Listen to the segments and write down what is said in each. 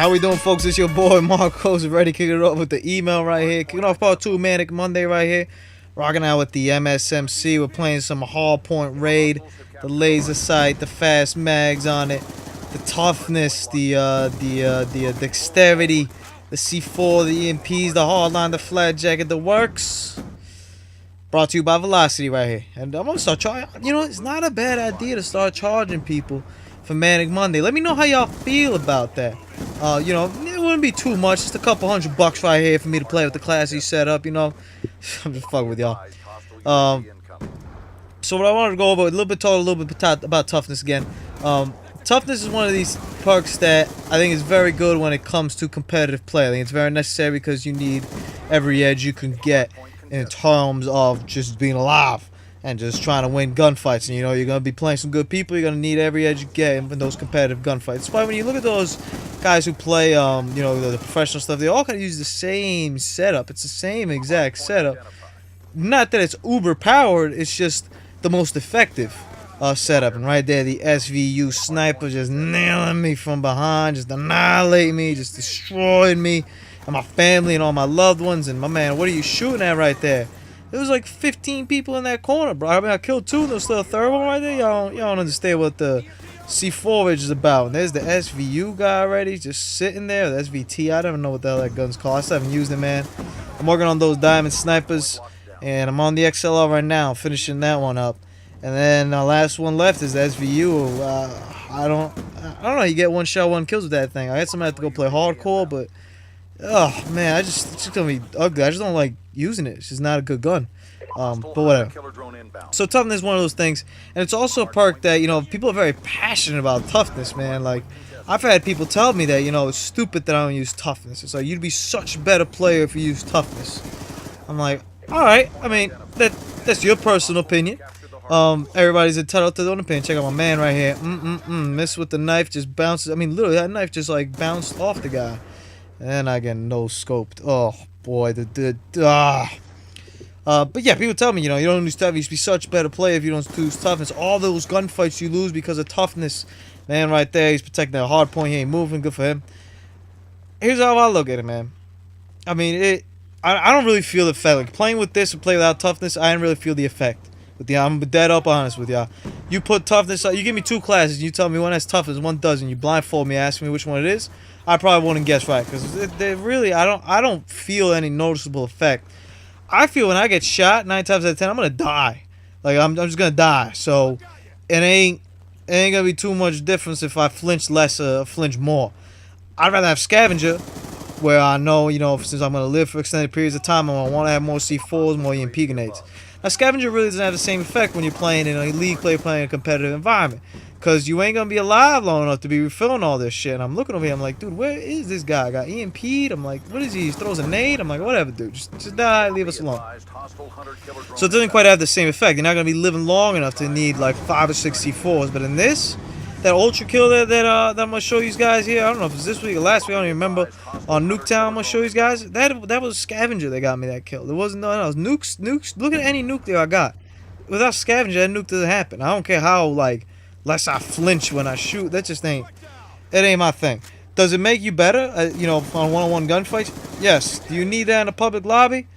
How we doing, folks? It's your boy Marcos, ready to kick it off with the email right here. Kicking off part 2, Manic Monday right here. Rocking out with the MSMC. We're playing some Hardpoint raid, the laser sight, the fast mags on it, the toughness, the dexterity, the C4, the EMPs, the hardline, the flat jacket, the works. Brought to you by Velocity right here. And I'm gonna start charging. You know, it's not a bad idea to start charging people for Manic Monday. Let me know how y'all feel about that. You know, it wouldn't be too much. Just a couple $100 right here for me to play with the classy setup, you know. I'm just fucking with y'all. So what I wanted to go over, a little bit about toughness again. Toughness is one of these perks that I think is very good when it comes to competitive play. I think it's very necessary because you need every edge you can get in terms of just being alive and just trying to win gunfights. And you know, you're going to be playing some good people. You're going to need every edge you get in those competitive gunfights. That's why when you look at those guys who play, you know, the professional stuff, they all kind of use the same setup. It's the same exact setup. Not that it's uber powered, it's just the most effective setup. And right there, the SVU sniper just nailing me from behind, just annihilating me, just destroying me and my family and all my loved ones. And my man, what are you shooting at right there? There was like 15 people in that corner, bro. I mean, I killed 2, and there's still a third one right there. Y'all don't understand what the C4 is about. And there's the SVU guy already, just sitting there. The SVT, I don't even know what the hell that gun's called. I still haven't used it, man. I'm working on those diamond snipers, and I'm on the XLR right now, finishing that one up. And then the last one left is the SVU. I don't know. You get 1 shot, 1 kills with that thing. I guess I'm gonna have to go play hardcore, but oh man, it's just gonna be ugly. I just don't like using it. It's just not a good gun. But whatever. So toughness is one of those things, and it's also a perk that, you know, people are very passionate about toughness, man. Like, I've had people tell me that, you know, it's stupid that I don't use toughness. It's like, you'd be such a better player if you use toughness. I'm like, all right. I mean, that's your personal opinion. Everybody's entitled to their own opinion. Check out my man right here. Miss with the knife, just bounces. I mean, literally, that knife just like bounced off the guy. And I get no scoped. Oh boy, but yeah, people tell me, you know, you don't use toughness. You should be such a better player if you don't use toughness. All those gunfights you lose because of toughness. Man, right there, he's protecting that hard point. He ain't moving. Good for him. Here's how I look at it, man. I mean, I don't really feel the effect. Like, playing with this and playing without toughness, I didn't really feel the effect. I'm dead up honest with y'all. You put toughness, you give me 2 classes, and you tell me one has toughness, one doesn't. You blindfold me, ask me which one it is. I probably wouldn't guess right, because they really, I don't feel any noticeable effect. I feel when I get shot 9 times out of 10, I'm gonna die. Like, I'm just gonna die. So it ain't gonna be too much difference if I flinch less or flinch more. I'd rather have scavenger, where I know, you know, since I'm gonna live for extended periods of time, I'm gonna want to have more C4s, more EMP grenades. Now, scavenger really doesn't have the same effect when you're playing in a league play, playing in a competitive environment, because you ain't gonna be alive long enough to be refilling all this shit. And I'm looking over here, I'm like, dude, where is this guy? I got EMP'd. I'm like, what is he? He throws a nade. I'm like, whatever, dude, just die, leave us alone. So it doesn't quite have the same effect. You're not gonna be living long enough to need like 5 or 6 C4s. But in this, that ultra kill that I'm gonna show you guys here, I don't know if it's this week or last week, I don't even remember. On Nuketown, I'm gonna show you guys. That was scavenger that got me that kill. There wasn't nothing else. Nukes. Look at any nuke there I got. Without scavenger, that nuke doesn't happen. I don't care how like less I flinch when I shoot. That just ain't. It ain't my thing. Does it make you better? You know, on one-on-one gunfights? Yes. Do you need that in a public lobby?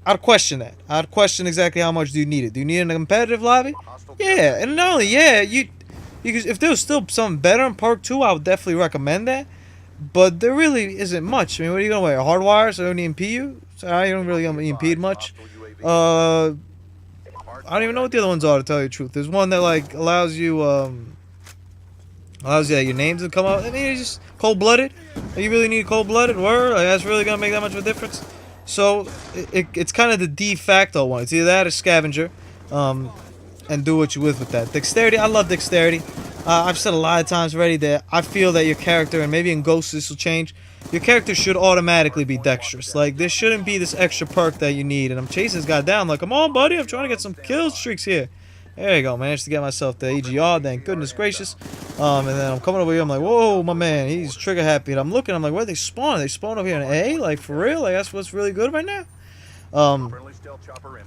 I'd question that. I'd question exactly how much do you need it. Do you need it in a competitive lobby? Yeah. And not only if there was still something better in Perk 2, I would definitely recommend that. But there really isn't much. I mean, what are you going to wear? Hardwire so they don't EMP you? So you don't really get EMP'd much. I don't even know what the other ones are, to tell you the truth. There's one that, like, allows you your names to come out. I mean, it's just cold-blooded. You really need cold-blooded? Word? Like, that's really going to make that much of a difference? So, it's kind of the de facto one. It's either that or scavenger. And do what you with that. Dexterity, I love dexterity. I've said a lot of times already that I feel that your character, and maybe in Ghost this will change, your character should automatically be dexterous. Like, there shouldn't be this extra perk that you need. And I'm chasing this guy down, like, come on, buddy, I'm trying to get some kill streaks here. There you go, managed to get myself the EGR, thank goodness gracious. And then I'm coming over here, I'm like, whoa, my man, he's trigger happy. And I'm looking, I'm like, where they spawn? They spawn over here in A? Like, for real? Like, that's what's really good right now?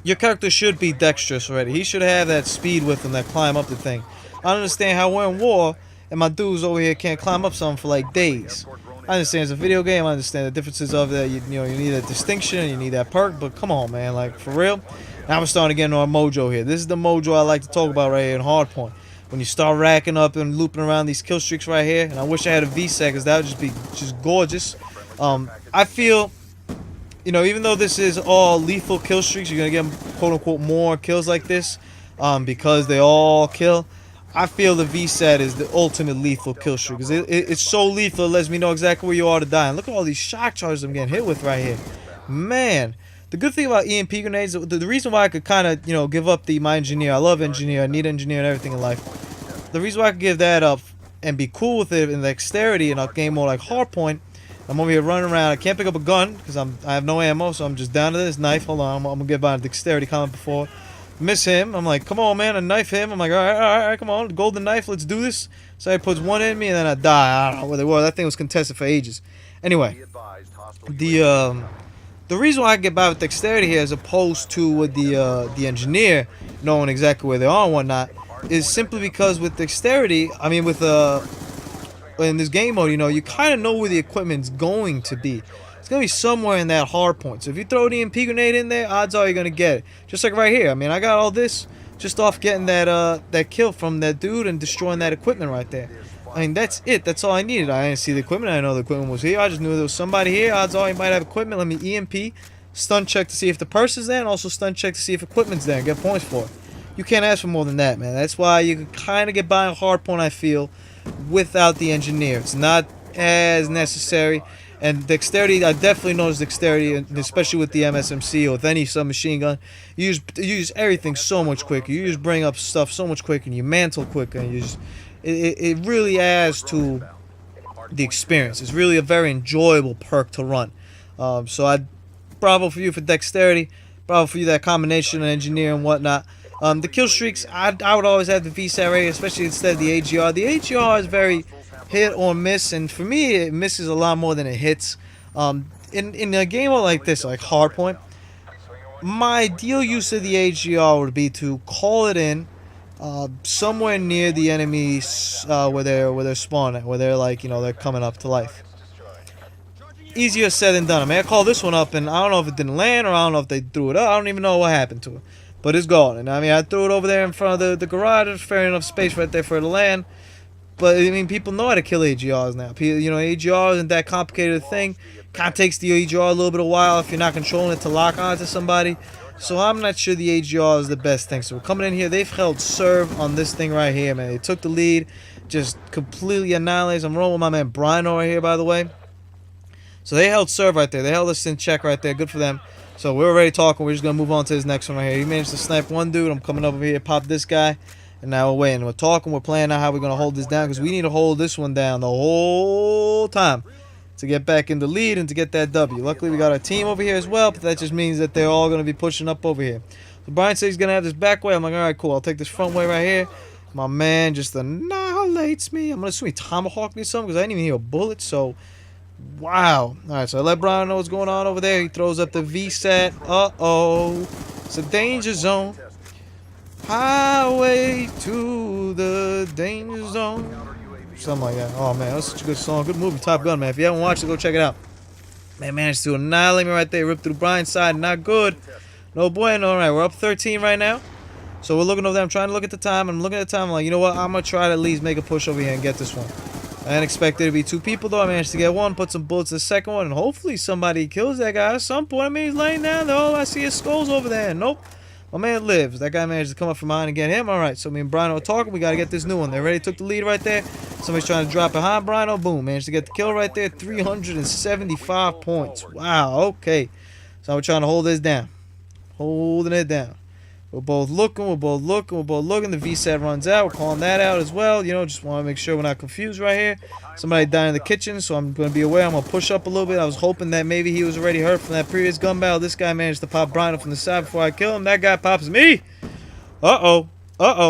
Your character should be dexterous already. He should have that speed with him that climb up the thing. I don't understand how we're in war and my dudes over here can't climb up something for like days. I understand it's a video game. I understand the differences of that. You know, you need that distinction, you need that perk. But come on, man, like for real. Now we're starting to get into our mojo here. This is the mojo I like to talk about right here in Hardpoint. When you start racking up and looping around these kill streaks right here, and I wish I had a VSAT because that would just be gorgeous. I feel, you know, even though this is all lethal kill streaks, you're gonna get quote unquote more kills like this, because they all kill. I feel the VSAT is the ultimate lethal kill streak because it's so lethal. It lets me know exactly where you are to die. And look at all these shock charges I'm getting hit with right here, man. The good thing about EMP grenades, the reason why I could kind of, you know, give up my engineer. I love engineer. I need engineer and everything in life. The reason why I could give that up and be cool with it in dexterity in a game more like Hardpoint. I'm over here running around. I can't pick up a gun because I have no ammo, so I'm just down to this knife. Hold on, I'm gonna get by a dexterity comment before. Miss him. I'm like, come on, man, I knife him. I'm like, all right, come on, golden knife, let's do this. So he puts one in me and then I die. I don't know where they were. That thing was contested for ages. Anyway, the reason why I get by with dexterity here as opposed to with the engineer knowing exactly where they are and whatnot is simply because with dexterity, I mean with in this game mode, you know, you kind of know where the equipment's going to be. It's going to be somewhere in that hard point. So if you throw the EMP grenade in there, odds are you're going to get it. Just like right here. I mean, I got all this just off getting that kill from that dude and destroying that equipment right there. I mean, that's it. That's all I needed. I didn't see the equipment. I didn't know the equipment was here. I just knew there was somebody here. Odds are he might have equipment. Let me EMP, stun check to see if the person's there, and also stun check to see if equipment's there and get points for it. You can't ask for more than that, man. That's why you can kind of get by on Hardpoint, I feel, without the engineer. It's not as necessary. And dexterity, I definitely notice dexterity, especially with the MSMC or with any submachine gun. You use everything so much quicker. You just bring up stuff so much quicker, and you mantle quicker, and you just... It really adds to the experience. It's really a very enjoyable perk to run. So bravo for you for dexterity. Bravo for you that combination of engineer and whatnot. The kill streaks, I would always have the VSAT rate, especially instead of the AGR. The AGR is very hit or miss, and for me, it misses a lot more than it hits. In a game like this, like Hardpoint, my ideal use of the AGR would be to call it in somewhere near the enemies where they're spawning, where they're like, you know, they're coming up to life. Easier said than done. I mean, I called this one up and I don't know if it didn't land or I don't know if they threw it up. I don't even know what happened to it, but it's gone. And I mean, I threw it over there in front of the garage. There's fair enough space right there for it to land. But I mean, people know how to kill AGRs now. You know, AGR isn't that complicated a thing. Kind of takes the AGR a little bit of while if you're not controlling it to lock onto somebody. So I'm not sure the AGR is the best thing. So we're coming in here. They've held serve on this thing right here, man. They took the lead, just completely annihilated. I'm rolling with my man Brian over here, by the way. So they held serve right there. They held us in check right there. Good for them. So we're already talking. We're just going to move on to this next one right here. He managed to snipe one dude. I'm coming over here, pop this guy. And now we're waiting. We're talking. We're planning out how we're going to hold this down because we need to hold this one down the whole time to get back in the lead and to get that W. Luckily, we got our team over here as well, but that just means that they're all going to be pushing up over here. So Brian says he's going to have this back way. I'm like, all right, cool. I'll take this front way right here. My man just annihilates me. I'm going to assume he tomahawked me something because I didn't even hear a bullet. So, wow. All right, so I let Brian know what's going on over there. He throws up the VSAT. Uh-oh. It's a danger zone. Highway to the danger zone. Something like that. Oh man, that's such a good song. Good movie, Top Gun, man. If you haven't watched it, go check it out. Man managed to annihilate me right there. Ripped through Brian's side. Not good. No bueno. Alright, we're up 13 right now. So we're looking over there. I'm trying to look at the time. I'm looking at the time. I'm like, you know what? I'm going to try to at least make a push over here and get this one. I didn't expect there to be two people, though. I managed to get one. Put some bullets in the second one. And hopefully somebody kills that guy at some point. I mean, he's laying down. All I see is skulls over there. Nope. My man lives. That guy managed to come up from behind and get him. Alright, so me and Brian are talking. We got to get this new one. They already took the lead right there. Somebody's trying to drop behind Brian. Boom. Managed to get the kill right there. 375 points. Wow, okay. So we're trying to hold this down. Holding it down. We're both looking. The VSAT runs out. We're calling that out as well. You know, just want to make sure we're not confused right here. Somebody died in the kitchen, so I'm going to be aware. I'm going to push up a little bit. I was hoping that maybe he was already hurt from that previous gun battle. This guy managed to pop Brian up from the side before I kill him. That guy pops me. Uh-oh.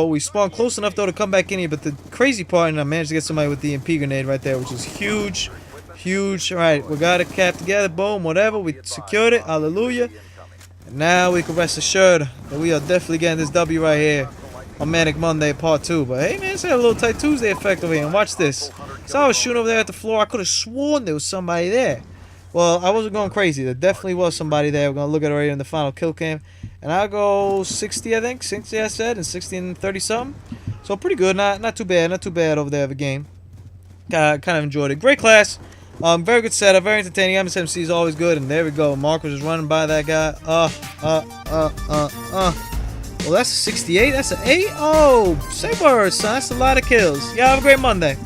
We spawned close enough, though, to come back in here. But the crazy part, and I managed to get somebody with the EMP grenade right there, which is huge. Huge. All right, we got it capped together. Boom, whatever. We secured it. Hallelujah. And now we can rest assured that we are definitely getting this W right here on Manic Monday Part 2. But hey, man, it's a little Tight Tuesday effect over here. And watch this. So I was shooting over there at the floor. I could have sworn there was somebody there. Well, I wasn't going crazy. There definitely was somebody there. We're going to look at it right in the final kill cam. And I'll go 60, I think. 60, I said. And 60 and 30 something. So pretty good. Not too bad. Not too bad over there of a game. Kind of enjoyed it. Great class. Very good setup. Very entertaining. MSMC is always good. And there we go. Mark was just running by that guy. Well, that's a 68. That's an 8. Oh, say words, son. That's a lot of kills. Y'all have a great Monday.